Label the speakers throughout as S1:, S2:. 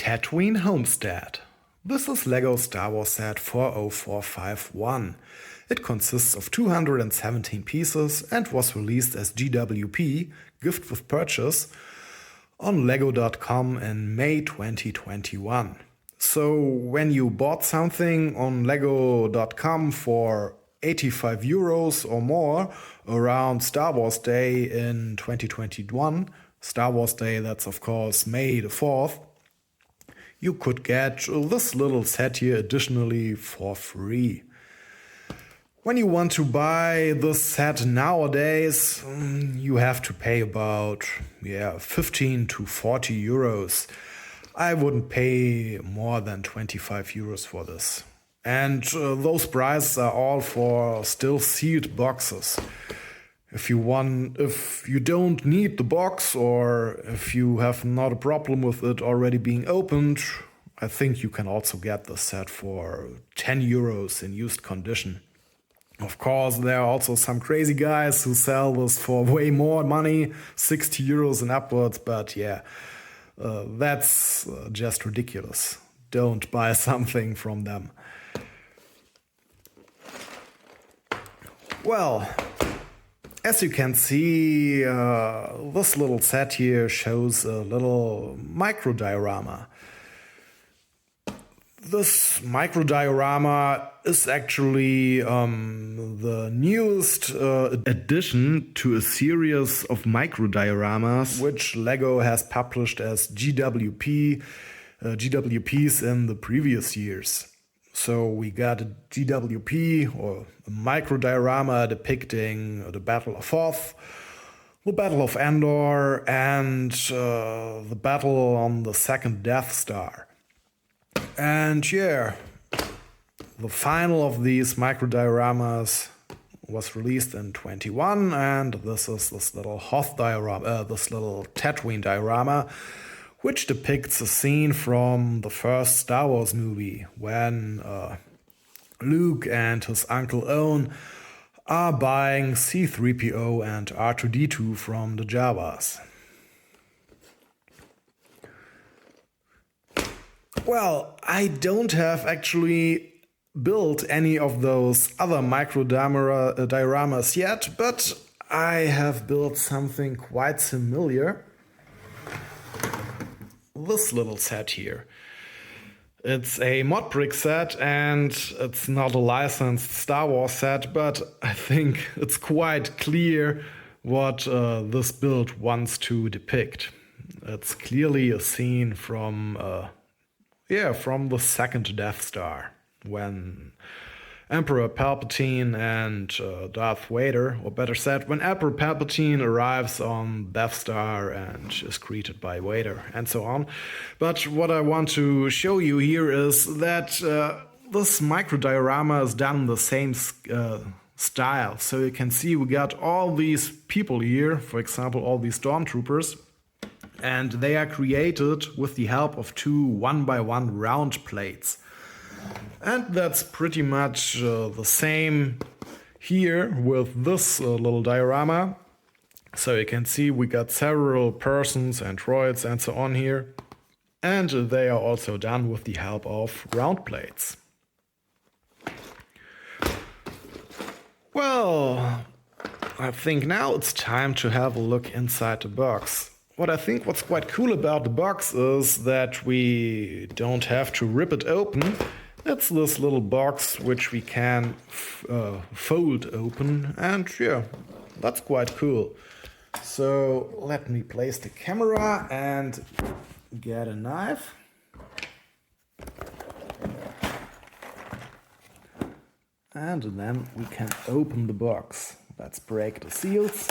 S1: Tatooine Homestead. This is LEGO Star Wars set 40451. It consists of 217 pieces and was released as GWP, Gift with Purchase, on lego.com in May 2021. So when you bought something on lego.com for 85 euros or more around Star Wars Day in 2021, Star Wars Day, that's of course May the 4th, you could get this little set here additionally for free. When you want to buy this set nowadays, you have to pay about 15 to 40 euros. I wouldn't pay more than 25 euros for this. And those prices are all for still sealed boxes. If you don't need the box, or if you have not a problem with it already being opened, I think you can also get the set for 10 euros in used condition. Of course, there are also some crazy guys who sell this for way more money, 60 euros and upwards, but that's just ridiculous. Don't buy something from them. Well, as you can see, this little set here shows a little micro diorama. This micro diorama is actually the newest addition to a series of micro dioramas which LEGO has published as GWPs in the previous years. So we got a GWP, or a micro diorama depicting the Battle of Hoth, the Battle of Endor, and the battle on the second Death Star. And the final of these micro dioramas was released in 21, and this is this little Hoth diorama, this little Tatooine diorama, which depicts a scene from the first Star Wars movie when Luke and his Uncle Owen are buying C-3PO and R2-D2 from the Jawas. Well, I don't have actually built any of those other micro dioramas yet, but I have built something quite similar. This little set here. It's a MODBRIX set, and it's not a licensed Star Wars set, but I think it's quite clear what this build wants to depict. It's clearly a scene from the second Death Star, when Emperor Palpatine and Darth Vader, or better said, when Emperor Palpatine arrives on Death Star and is greeted by Vader, and so on. But what I want to show you here is that this micro diorama is done in the same style. So you can see we got all these people here, for example, all these stormtroopers, and they are created with the help of two 1x1 round plates. And that's pretty much the same here with this little diorama. So you can see we got several persons and droids and so on here. And they are also done with the help of round plates. Well, I think now it's time to have a look inside the box. What's quite cool about the box is that we don't have to rip it open. It's this little box which we can fold open, and that's quite cool. So let me place the camera and get a knife. And then we can open the box. Let's break the seals.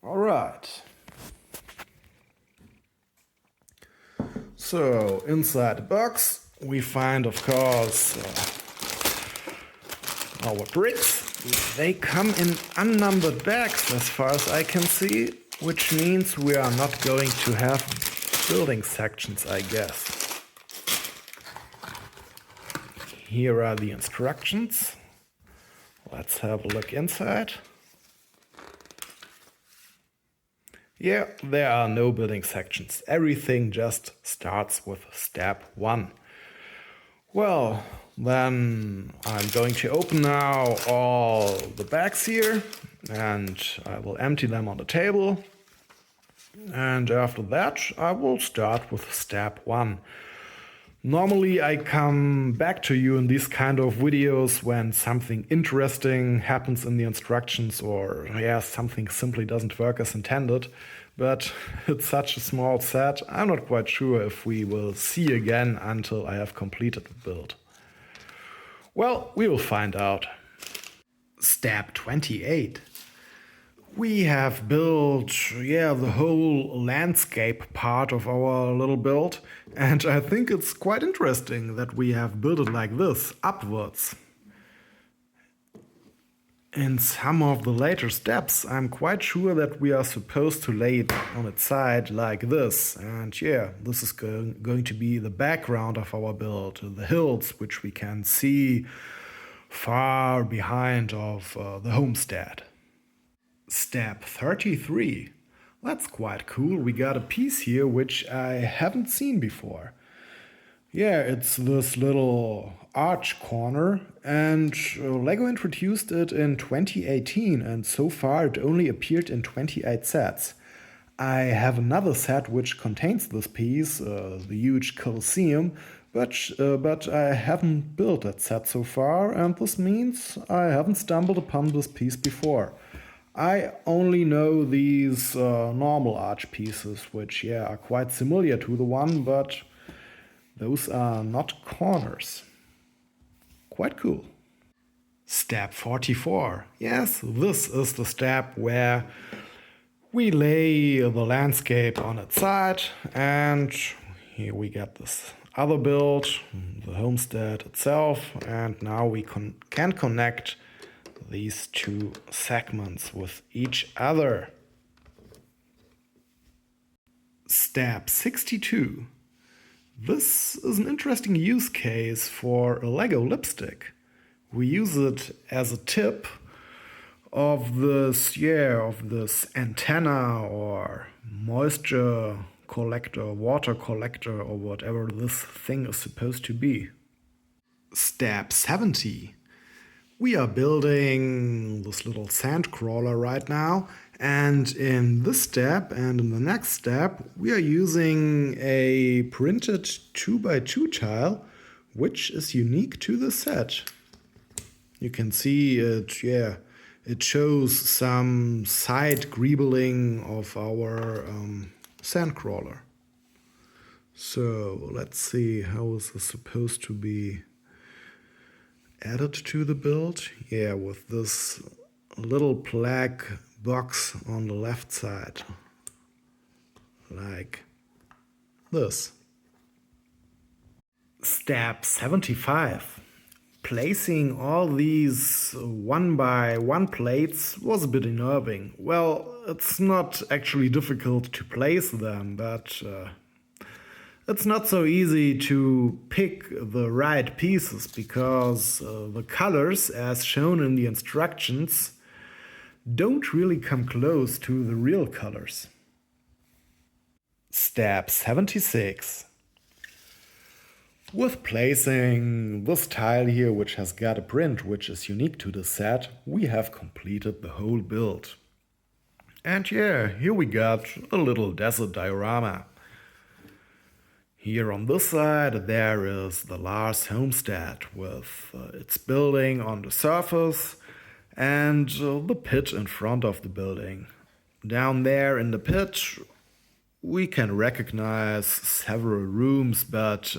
S1: All right. So inside the box we find, of course, our bricks. They come in unnumbered bags as far as I can see, which means we are not going to have building sections, I guess. Here are the instructions. Let's have a look inside. Yeah, there are no building sections. Everything just starts with step 1. Well, then I'm going to open now all the bags here and I will empty them on the table. And after that, I will start with step 1. Normally I come back to you in these kind of videos when something interesting happens in the instructions or something simply doesn't work as intended. But it's such a small set, I'm not quite sure if we will see again until I have completed the build. Well, we will find out. Step 28. We have built, the whole landscape part of our little build, and I think it's quite interesting that we have built it like this, upwards. In some of the later steps, I'm quite sure that we are supposed to lay it on its side like this, and this is going to be the background of our build, the hills which we can see far behind of the homestead. Step 33. That's quite cool. We got a piece here which I haven't seen before. It's this little arch corner, and LEGO introduced it in 2018, and so far it only appeared in 28 sets. I have another set which contains this piece, the huge Colosseum, but I haven't built that set so far, and this means I haven't stumbled upon this piece before. I only know these normal arch pieces, which are quite similar to the one, but those are not corners. Quite cool. Step 44. Yes, this is the step where we lay the landscape on its side, and here we get this other build, the homestead itself, and now we can connect these two segments with each other. Step 62. This is an interesting use case for a LEGO lipstick. We use it as a tip of this antenna or moisture collector, water collector, or whatever this thing is supposed to be. Step 70. We are building this little sand crawler right now, and in this step and in the next step we are using a printed 2x2 tile which is unique to the set. You can see it shows some side greebling of our sand crawler. So let's see how is this supposed to be added to the build. With this little black box on the left side, like this. Step 75. Placing all these 1x1 plates was a bit unnerving. Well, it's not actually difficult to place them, but it's not so easy to pick the right pieces because the colors, as shown in the instructions, don't really come close to the real colors. Step 76. With placing this tile here, which has got a print which is unique to the set, we have completed the whole build. And here we got a little desert diorama. Here on this side there is the Lars homestead with its building on the surface and the pit in front of the building. Down there in the pit we can recognize several rooms, but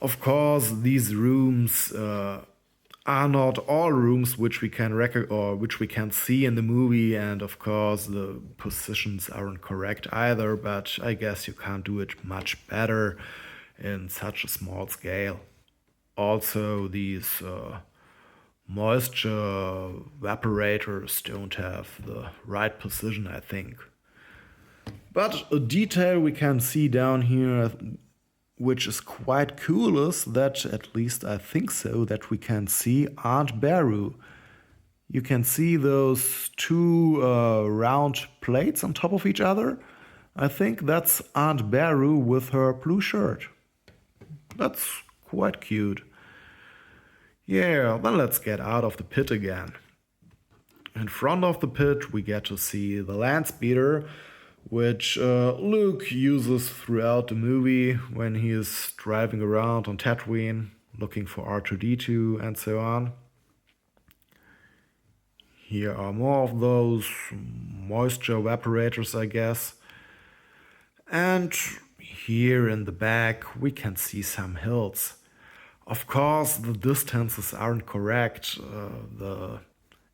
S1: of course these rooms are not all rooms which we can see in the movie, and of course the positions aren't correct either, but I guess you can't do it much better in such a small scale. Also these moisture evaporators don't have the right position, I think. But a detail we can see down here which is quite cool is that, at least I think so, that we can see Aunt Beru. You can see those two round plates on top of each other. I think that's Aunt Beru with her blue shirt. That's quite cute. Yeah, then let's get out of the pit again. In front of the pit we get to see the land speeder, which Luke uses throughout the movie when he is driving around on Tatooine, looking for R2-D2 and so on. Here are more of those moisture evaporators, I guess. And here in the back we can see some hills. Of course, the distances aren't correct. The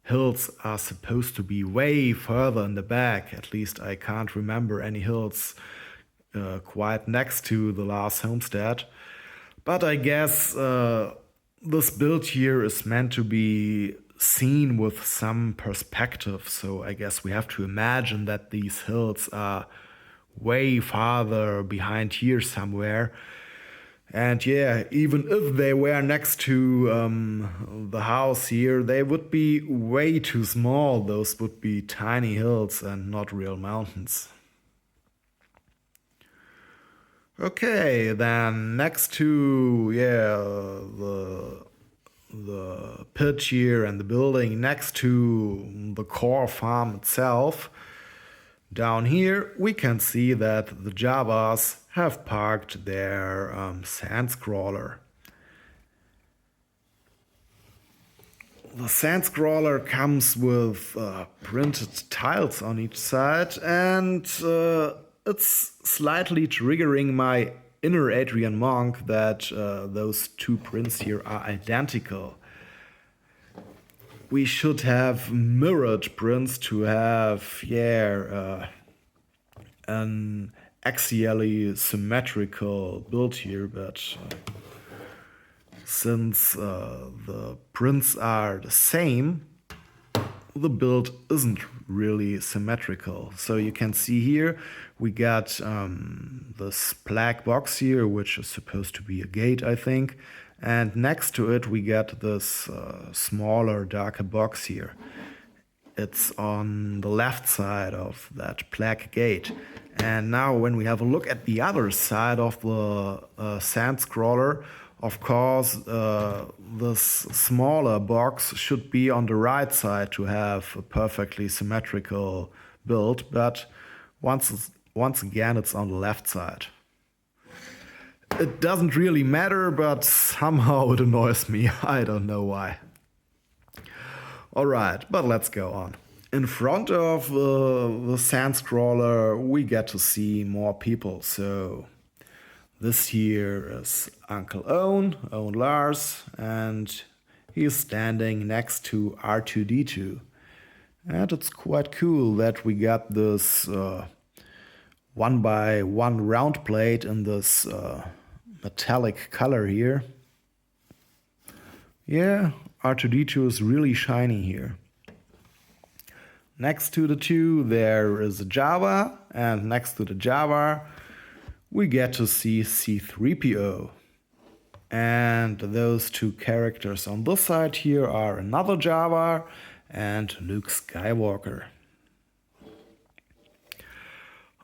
S1: hills are supposed to be way further in the back. At least I can't remember any hills quite next to the last homestead. But I guess this build here is meant to be seen with some perspective. So I guess we have to imagine that these hills are way farther behind here somewhere. And yeah, even if they were next to the house here, they would be way too small. Those would be tiny hills and not real mountains. Okay, then next to the pit here and the building next to the core farm itself, down here we can see that the Javas have parked their sand scrawler. The sand scrawler comes with printed tiles on each side, and it's slightly triggering my inner Adrian Monk that those two prints here are identical. We should have mirrored prints to have, an axially symmetrical build here, but since the prints are the same, the build isn't really symmetrical. So you can see here we got this black box here, which is supposed to be a gate, I think. And next to it we get this smaller, darker box here. It's on the left side of that black gate. And now when we have a look at the other side of the sand scrawler, of course, this smaller box should be on the right side to have a perfectly symmetrical build, but once again it's on the left side. It doesn't really matter, but somehow it annoys me. I don't know why. Alright, but let's go on. In front of the sand scrawler we get to see more people. So this here is Uncle Owen Lars, and he's standing next to R2-D2. And it's quite cool that we got this 1x1 round plate in this metallic color here. Yeah, R2-D2 is really shiny here. Next to the two there is a Java, and next to the Java we get to see C3PO. And those two characters on this side here are another Java and Luke Skywalker.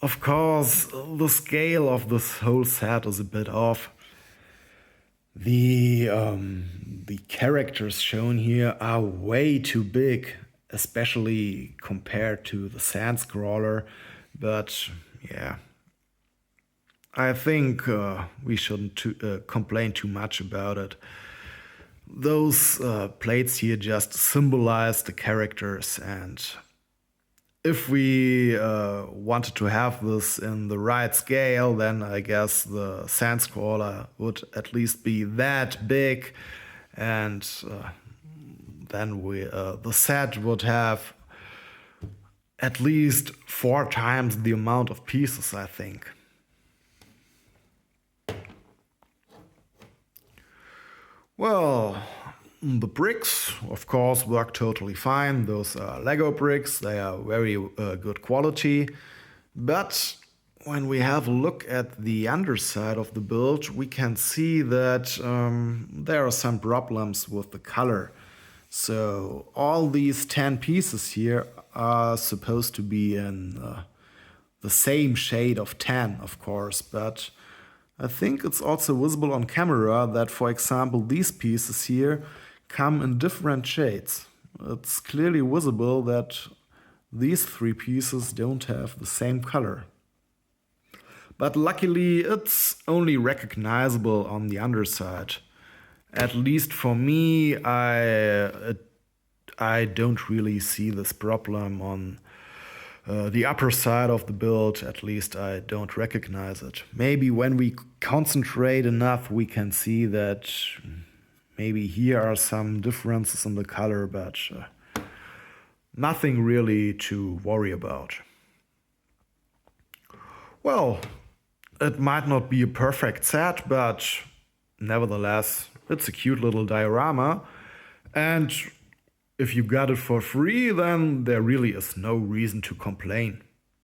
S1: Of course, the scale of this whole set is a bit off. The characters shown here are way too big, especially compared to the sand scrawler. But yeah, I think we shouldn't complain too much about it. Those plates here just symbolize the characters, and if we wanted to have this in the right scale, then I guess the sand scrawler would at least be that big, and then the set would have at least 4 times the amount of pieces, I think. Well, the bricks, of course, work totally fine. Those are Lego bricks. They are very good quality. But when we have a look at the underside of the build, we can see that there are some problems with the color. So all these 10 pieces here are supposed to be in the same shade of tan, of course, but I think it's also visible on camera that, for example, these pieces here come in different shades. It's clearly visible that these 3 pieces don't have the same color. But luckily it's only recognizable on the underside. At least for me, I don't really see this problem on the upper side of the build. At least I don't recognize it. Maybe when we concentrate enough, we can see that maybe here are some differences in the color, but nothing really to worry about. Well, it might not be a perfect set, but nevertheless, it's a cute little diorama. And if you got it for free, then there really is no reason to complain.